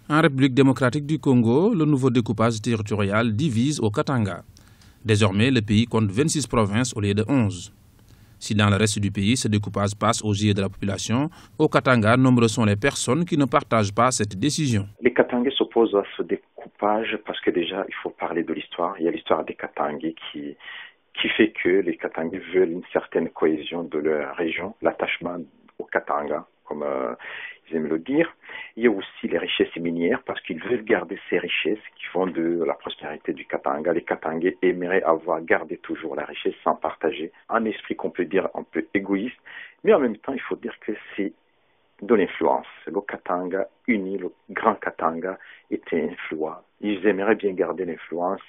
En République démocratique du Congo, le nouveau découpage territorial divise au Katanga. Désormais, le pays compte 26 provinces au lieu de 11. Si dans le reste du pays, ce découpage passe aux yeux de la population, au Katanga, nombreuses sont les personnes qui ne partagent pas cette décision. Les Katangais s'opposent à ce découpage parce que déjà, il faut parler de l'histoire. Il y a l'histoire des Katangais qui fait que les Katangais veulent une certaine cohésion de leur région, l'attachement au Katanga, comme ils aiment le dire. Il y a aussi les richesses minières parce qu'ils veulent garder ces richesses qui font de la prospérité du Katanga. Les Katangais aimeraient avoir gardé toujours la richesse sans partager. Un esprit qu'on peut dire un peu égoïste, mais en même temps, il faut dire que c'est de l'influence. Le Katanga uni, le grand Katanga était influent. Ils aimeraient bien garder l'influence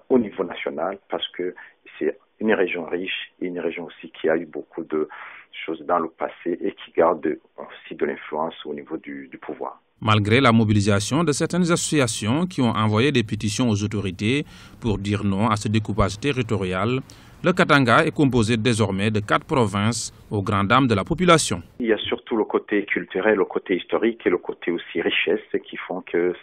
au niveau national parce que c'est une région riche et une région aussi qui a eu beaucoup de choses dans le passé et qui garde aussi de l'influence au niveau du pouvoir. Malgré la mobilisation de certaines associations qui ont envoyé des pétitions aux autorités pour dire non à ce découpage territorial, le Katanga est composé désormais de 4 provinces aux grandes dames de la population. Il y a surtout le côté culturel, le côté historique et le côté aussi richesse qui font que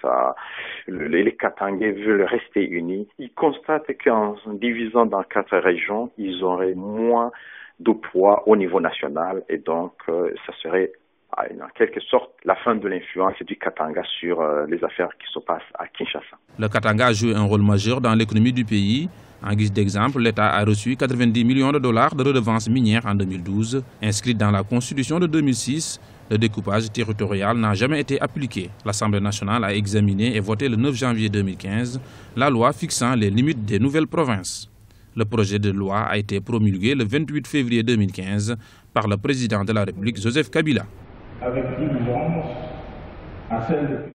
les Katangais veulent rester unis. Ils constatent qu'en divisant dans 4 régions, ils auraient moins de poids au niveau national et donc ça serait en quelque sorte la fin de l'influence du Katanga sur les affaires qui se passent à Kinshasa. Le Katanga joue un rôle majeur dans l'économie du pays. En guise d'exemple, l'État a reçu 90 millions de dollars de redevances minières en 2012. Inscrite dans la Constitution de 2006, le découpage territorial n'a jamais été appliqué. L'Assemblée nationale a examiné et voté le 9 janvier 2015 la loi fixant les limites des nouvelles provinces. Le projet de loi a été promulgué le 28 février 2015 par le président de la République, Joseph Kabila. Avec diligence à celle de